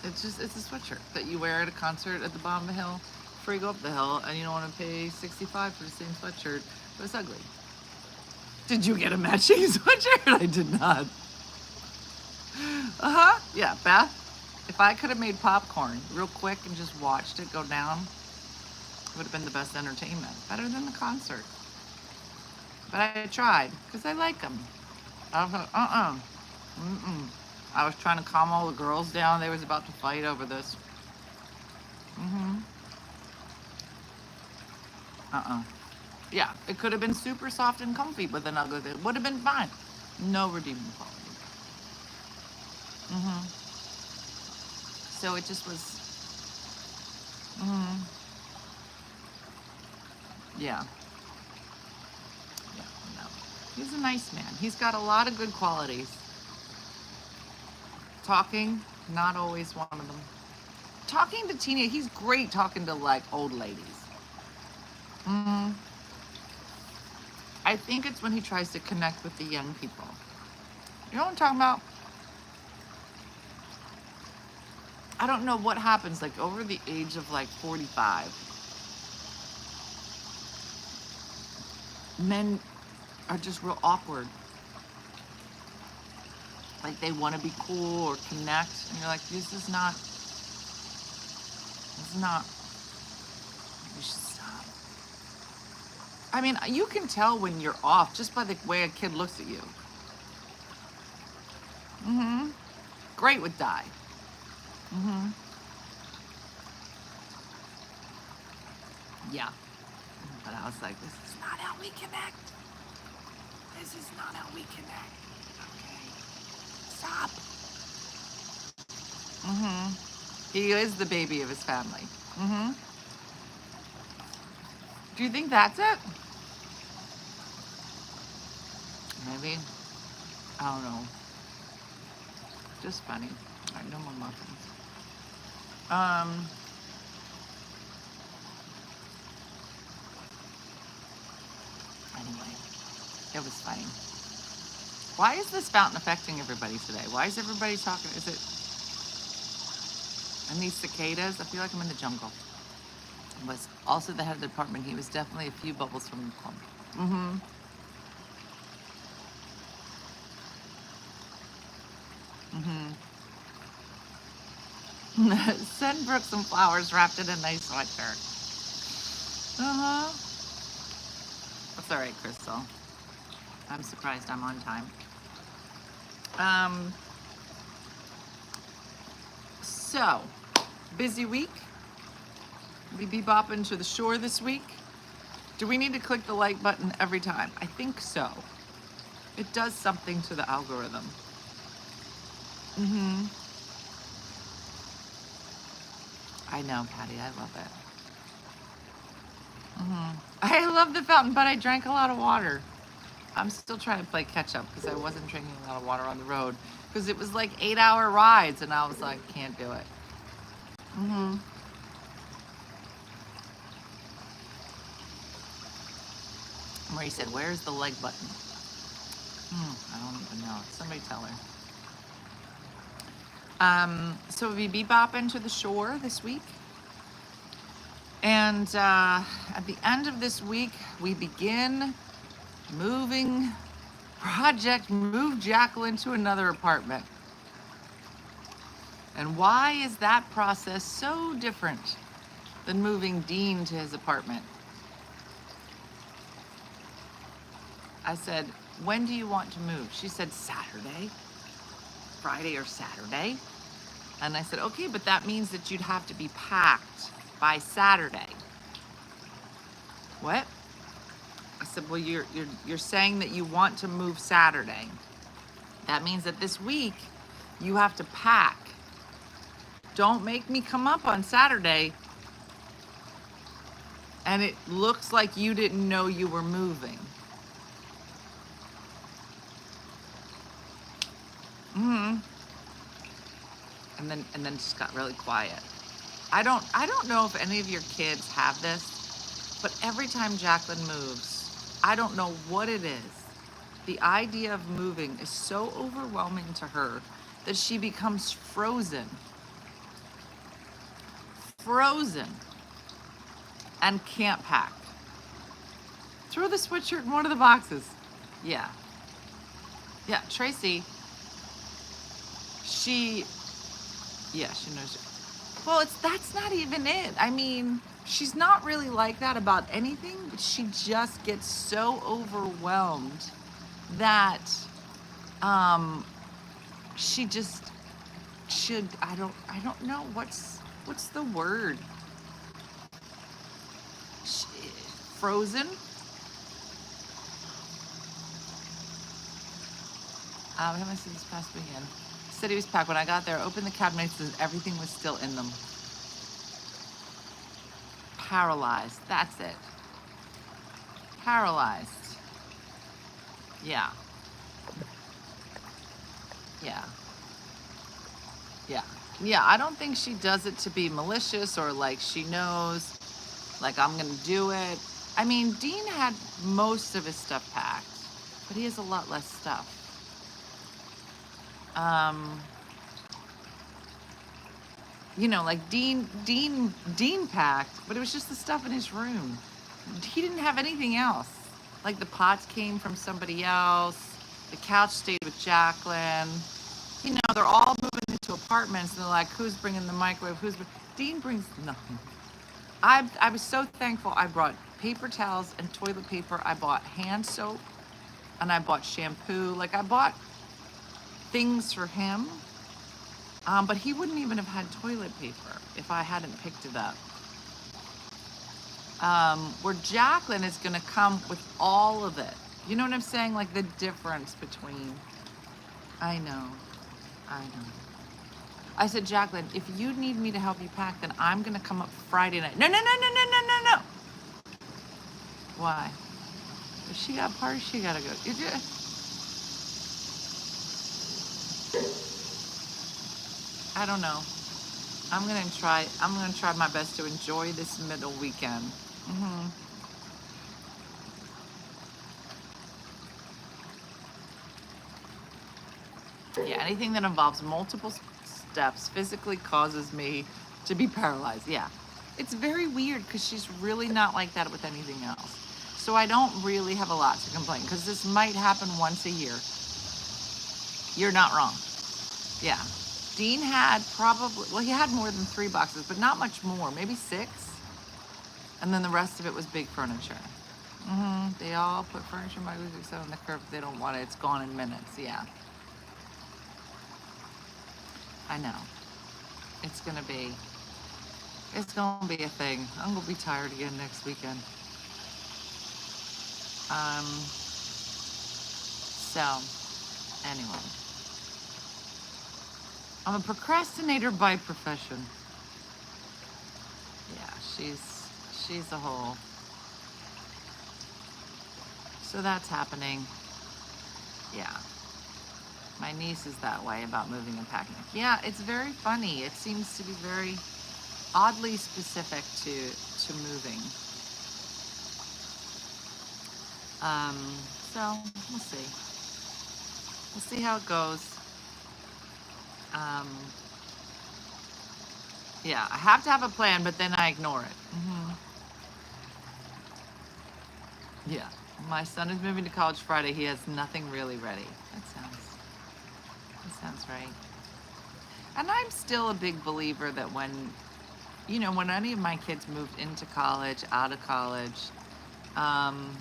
It's a sweatshirt that you wear at a concert at the bottom of the hill before you go up the hill, and you don't want to pay $65 for the same sweatshirt, but it's ugly. Did you get a matching sweatshirt? I did not. Yeah, Beth, if I could have made popcorn real quick and just watched it go down, it would have been the best entertainment. Better than the concert. But I tried, because I like them. I was like, I was trying to calm all the girls down. They was about to fight over this. Yeah, it could have been super soft and comfy with an ugly thing. Would have been fine. No redeeming quality. So it just was, yeah. Yeah, no. He's a nice man. He's got a lot of good qualities. Talking, not always one of them. Talking to teenagers, he's great talking to like old ladies. I think it's when he tries to connect with the young people. You know what I'm talking about? I don't know what happens like over the age of like 45. Men are just real awkward. Like they want to be cool or connect, and you're like, this is not, you should stop. I mean, you can tell when you're off just by the way a kid looks at you. Great with dye. Yeah. But I was like, this is not how we connect. This is not how we connect. Okay. Stop. He is the baby of his family. Do you think that's it? Maybe. I don't know. Just funny. All right, no more muffins. Anyway, it was funny. Why is this fountain affecting everybody today? Why is everybody talking? Is it, and these cicadas? I feel like I'm in the jungle. Was also the head of the department. He was definitely a few bubbles from the club. Send Brooke some flowers wrapped in a nice sweatshirt. That's all right, Crystal. I'm surprised I'm on time. So, busy week. We bebopping to the shore this week. Do we need to click the like button every time? I think so. It does something to the algorithm. I know, Patty, I love it. I love the fountain, but I drank a lot of water. I'm still trying to play catch up because I wasn't drinking a lot of water on the road because it was like 8-hour rides and I was like, can't do it. Marie said, where's the like button? I don't even know. Somebody tell her. So we bebopping to the shore this week. And at the end of this week, we begin moving project, move Jacqueline to another apartment. And why is that process so different than moving Dean to his apartment? I said, when do you want to move? She said, Saturday, Friday or Saturday. And I said, okay, but that means that you'd have to be packed by Saturday. What? I said, well, you're saying that you want to move Saturday. That means that this week you have to pack. Don't make me come up on Saturday and it looks like you didn't know you were moving. And then just got really quiet. I don't know if any of your kids have this, but every time Jacqueline moves, I don't know what it is. The idea of moving is so overwhelming to her that she becomes frozen, and can't pack. Throw the sweatshirt in one of the boxes. Yeah. Yeah, Tracy, she, yeah, she knows. Well, that's not even it. I mean, she's not really like that about anything, but she just gets so overwhelmed that um, she just should. I don't know what's the word. She, frozen. We haven't seen this past weekend. City was packed. When I got there, opened the cabinets and everything was still in them. Paralyzed. That's it. Paralyzed. Yeah. Yeah. Yeah. Yeah. I don't think she does it to be malicious or like she knows, like I'm going to do it. I mean, Dean had most of his stuff packed, but he has a lot less stuff. You know, like Dean packed, but it was just the stuff in his room. He didn't have anything else. Like the pots came from somebody else. The couch stayed with Jacqueline. You know, they're all moving into apartments, and they're like, "Who's bringing the microwave? Dean brings nothing." I was so thankful. I brought paper towels and toilet paper. I bought hand soap, and I bought shampoo. Like I bought things for him. But he wouldn't even have had toilet paper if I hadn't picked it up. Where Jacqueline is going to come with all of it. You know what I'm saying? Like the difference between. I know. I said, Jacqueline, if you need me to help you pack, then I'm going to come up Friday night. No. Why? If she got parties, she got to go. I don't know. I'm gonna try my best to enjoy this middle weekend. Yeah, anything that involves multiple steps physically causes me to be paralyzed. Yeah, it's very weird because she's really not like that with anything else. So I don't really have a lot to complain because this might happen once a year. You're not wrong. Yeah. Dean had he had more than 3 boxes, but not much more, maybe 6. And then the rest of it was big furniture. They all put furniture in my except on the curb. They don't want it. It's gone in minutes. Yeah. I know. It's gonna be a thing. I'm gonna be tired again next weekend. So anyway. I'm a procrastinator by profession. Yeah, she's a whole. So that's happening. Yeah. My niece is that way about moving and packing. Yeah, it's very funny. It seems to be very oddly specific to moving. So we'll see. We'll see how it goes. Yeah, I have to have a plan, but then I ignore it. Yeah, my son is moving to college Friday. He has nothing really ready. That sounds right. And I'm still a big believer that when any of my kids moved into college, out of college, I'm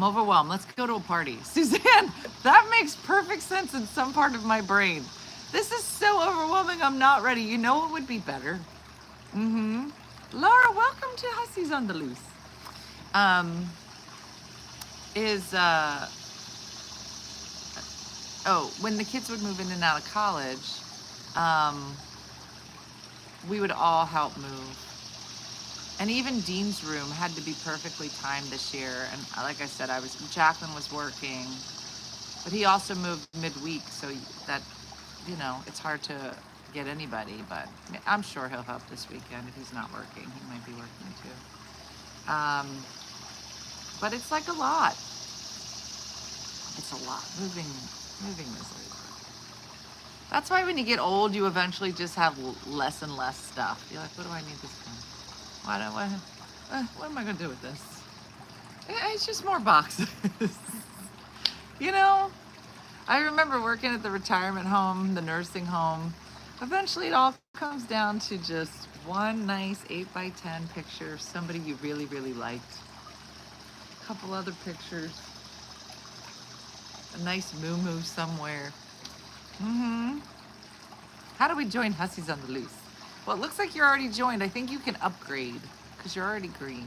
overwhelmed. Let's go to a party. Suzanne, that makes perfect sense in some part of my brain. This is so overwhelming. I'm not ready. You know what would be better? Laura, welcome to Hussies on the Loose. When the kids would move in and out of college, we would all help move. And even Dean's room had to be perfectly timed this year. And like I said, Jacqueline was working, but he also moved midweek, so that, it's hard to get anybody, but I'm sure he'll help this weekend if he's not working. He might be working too. But it's like a lot. It's a lot. Moving is a lot. That's why when you get old, you eventually just have less and less stuff. You're like, what do I need this for? What am I gonna do with this? It's just more boxes. You know, I remember working at the retirement home, the nursing home. Eventually it all comes down to just one nice 8x10 picture of somebody you really, really liked. A couple other pictures. A nice moo-moo somewhere. How do we join Hussies on the Loose? Well, it looks like you're already joined. I think you can upgrade because you're already green.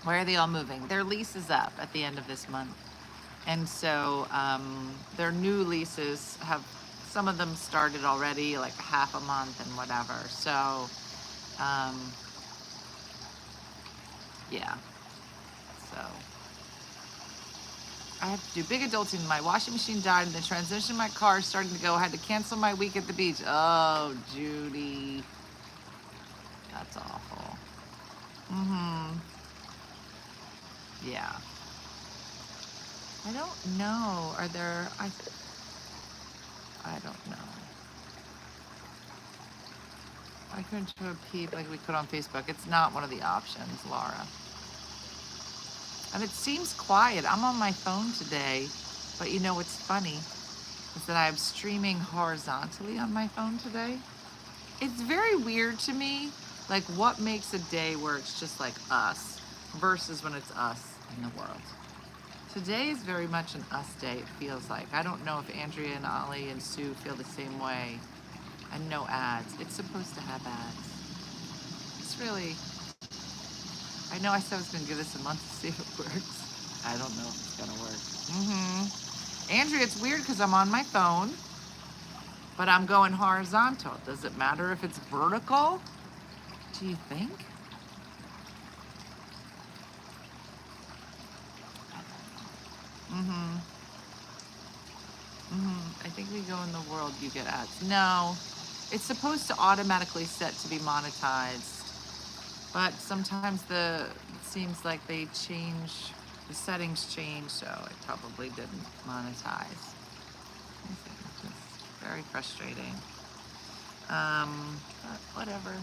Where are they all moving? Their lease is up at the end of this month. And so their new leases have, some of them started already, like half a month and whatever. So, yeah. So, I have to do big adulting. My washing machine died and the transmission in my car is starting to go. I had to cancel my week at the beach. Oh, Judy. That's awful. Yeah. I don't know. Are there, I don't know. I couldn't show a peep like we could on Facebook. It's not one of the options, Laura. And it seems quiet. I'm on my phone today, but you know what's funny is that I'm streaming horizontally on my phone today. It's very weird to me, like what makes a day where it's just like us versus when it's us in the world. Today is very much an us day, it feels like. I don't know if Andrea and Ollie and Sue feel the same way. And no ads. It's supposed to have ads. It's really, I know I said I was gonna give this a month to see if it works. I don't know if it's gonna work. Andrea, it's weird because I'm on my phone, but I'm going horizontal. Does it matter if it's vertical? Do you think? I think we go in the world, you get ads. No, it's supposed to automatically set to be monetized, but sometimes it seems like they change, the settings change, so it probably didn't monetize. It's just very frustrating. But whatever.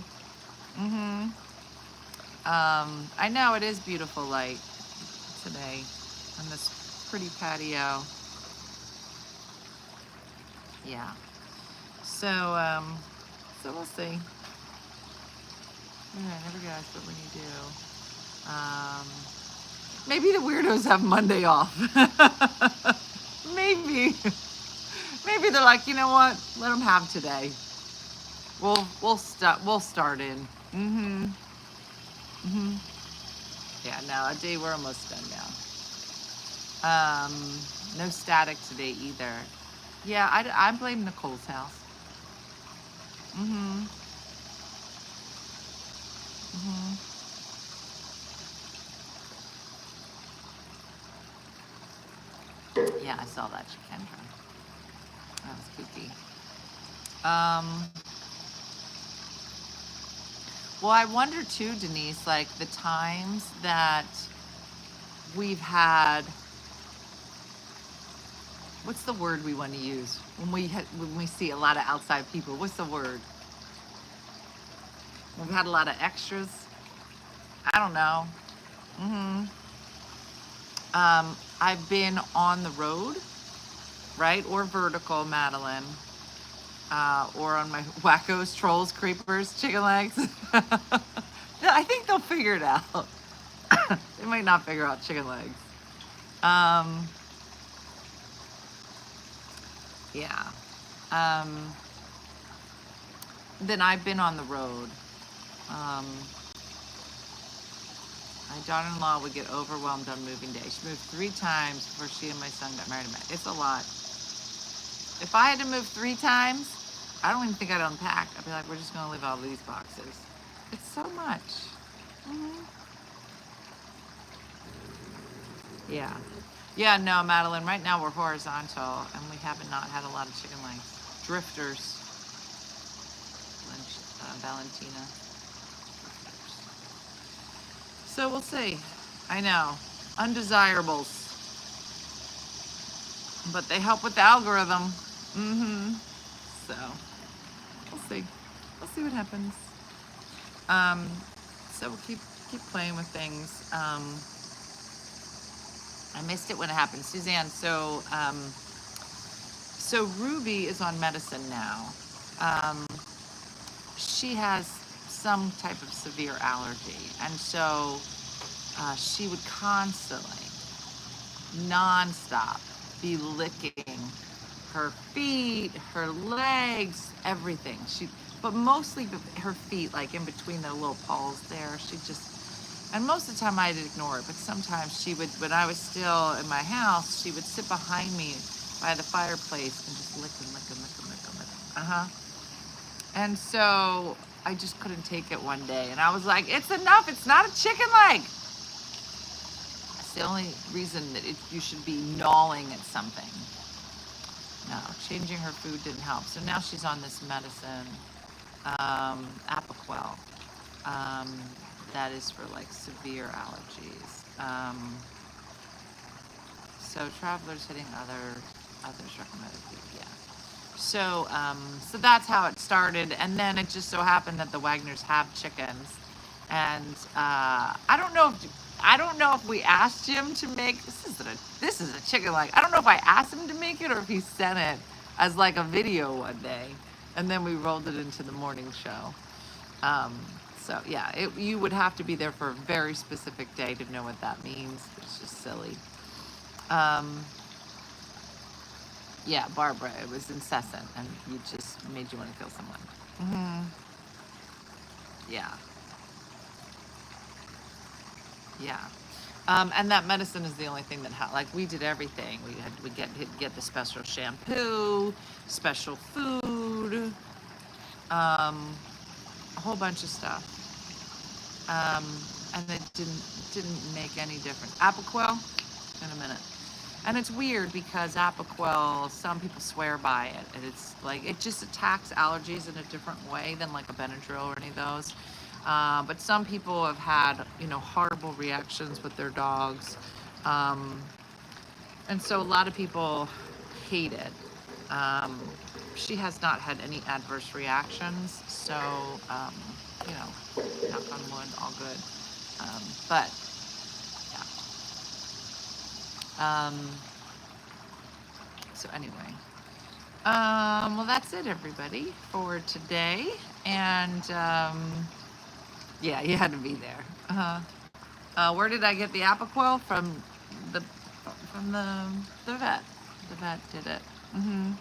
I know it is beautiful light today on this pretty patio. Yeah. So, so we'll see. Yeah, I never guess, but when you do, maybe the weirdos have Monday off. Maybe. Maybe they're like, you know what? Let them have today. We'll start in. Yeah, no, a day we're almost done now. No static today either. Yeah, I blame Nicole's house. Yeah, I saw that, Kendra. That was spooky. Well, I wonder too, Denise, like the times that we've had, what's the word we want to use when we see a lot of outside people? What's the word? We've had a lot of extras. I don't know. I've been on the road, right? Or vertical, Madeline. Or on my wackos, trolls, creepers, chicken legs. I think they'll figure it out. They might not figure out chicken legs. Yeah. Then I've been on the road. My daughter-in-law would get overwhelmed on moving day. She moved 3 times before she and my son got married. It's a lot. If I had to move 3 times, I don't even think I'd unpack. I'd be like, we're just gonna leave all these boxes. It's so much. Yeah. Yeah, no, Madeline, right now we're horizontal and we haven't not had a lot of chicken legs. Drifters. Valentina. So we'll see. I know. Undesirables. but they help with the algorithm. Mm-hmm. So we'll see. We'll see what happens. Um, so we'll keep playing with things. I missed it when it happened, Suzanne. So Ruby is on medicine now. Um, she has some type of severe allergy, and so she would constantly, nonstop, be licking her feet, her legs, everything. But mostly her feet, like in between the little paws there. And most of the time I'd ignore it, but sometimes she would, when I was still in my house, she would sit behind me by the fireplace and just lick and lick and lick and lick and lick. Uh-huh. And so I just couldn't take it one day. And I was like, it's enough. It's not a chicken leg. That's the only reason that you should be gnawing at something. No, changing her food didn't help. So now she's on this medicine, Apoquel, that is for like severe allergies. So travelers hitting others recommended food, yeah. So that's how it started, and then it just so happened that the Wagners have chickens, and I don't know if we asked Jim to make this is a chicken leg. I don't know if I asked him to make it or if he sent it as like a video one day, and then we rolled it into the morning show. So yeah, you would have to be there for a very specific day to know what that means. It's just silly. Yeah, Barbara, it was incessant, and you just made you want to kill someone. Mm-hmm. Yeah. Yeah. And that medicine is the only thing that like we did everything. We get the special shampoo, special food, a whole bunch of stuff. And it didn't make any difference. Apoquel, in a minute. And it's weird because Apoquel, some people swear by it, and it's like it just attacks allergies in a different way than like a Benadryl or any of those. But some people have had, horrible reactions with their dogs, and so a lot of people hate it. She has not had any adverse reactions, so knock on wood, all good. But yeah. So anyway, well, that's it, everybody, for today. And yeah, you had to be there. Where did I get the Apoquel from? The vet. The vet did it. Mm-hmm.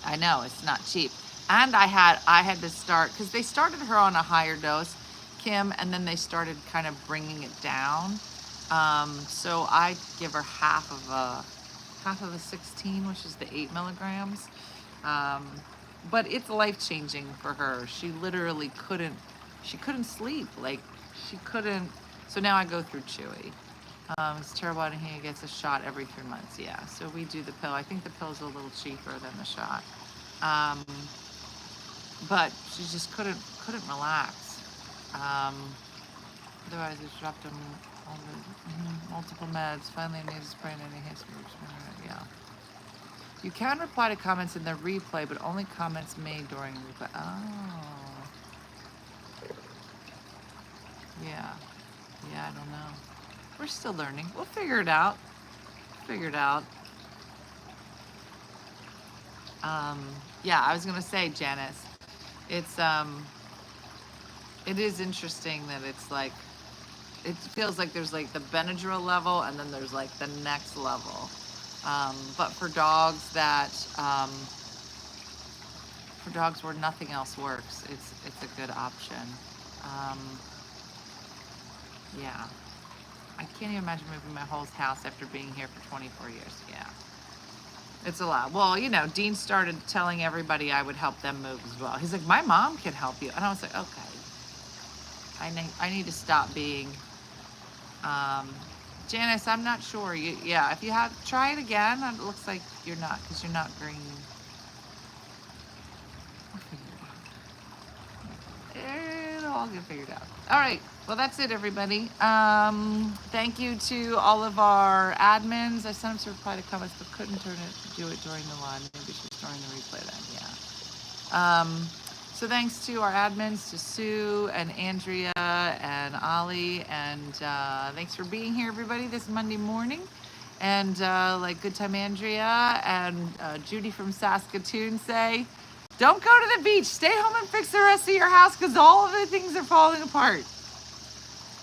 I know it's not cheap. And I had to start because they started her on a higher dose, Kim, and then they started kind of bringing it down. So I give her half of a 16, which is the 8 milligrams. But it's life-changing for her. She literally couldn't sleep. Like, she couldn't. So now I go through Chewy. It's terrible, and he gets a shot every 3 months. Yeah, so we do the pill. I think the pill's a little cheaper than the shot. But she just couldn't relax. Otherwise, it's dropped on all the multiple meds. Finally, I need to spray any haste. Yeah. You can reply to comments in the replay, but only comments made during replay. Oh. Yeah. Yeah, I don't know. We're still learning. We'll figure it out. Yeah, I was gonna say, Janice, it's it is interesting that it's like, it feels like there's like the Benadryl level and then there's like the next level. But for dogs where nothing else works, it's a good option. Yeah. I can't even imagine moving my whole house after being here for 24 years. Yeah. It's a lot. Well, Dean started telling everybody I would help them move as well. He's like, my mom can help you. And I was like, okay. I need to stop being, Janice, I'm not sure. Yeah, if you try it again. It looks like you're not, because you're not green. It'll all get figured out. All right. Well, that's it, everybody. Thank you to all of our admins. I sent them to reply to comments, but couldn't do it during the live. Maybe she's during the replay then, yeah. So thanks to our admins, to Sue and Andrea and Ollie, and thanks for being here, everybody, this Monday morning. And like Good Time Andrea and Judy from Saskatoon say, don't go to the beach. Stay home and fix the rest of your house because all of the things are falling apart.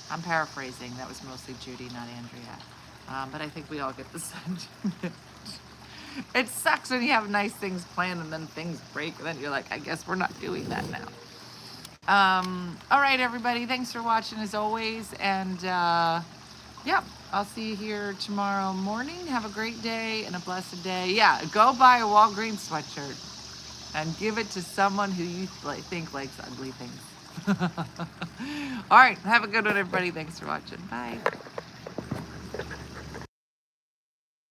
I'm paraphrasing. That was mostly Judy, not Andrea. But I think we all get the sentiment. It sucks when you have nice things planned and then things break, and then you're like, I guess we're not doing that now. All right, everybody. Thanks for watching as always. And yeah, I'll see you here tomorrow morning. Have a great day and a blessed day. Yeah, go buy a Walgreens sweatshirt and give it to someone who you think likes ugly things. All right, have a good one, everybody. Thanks for watching. Bye.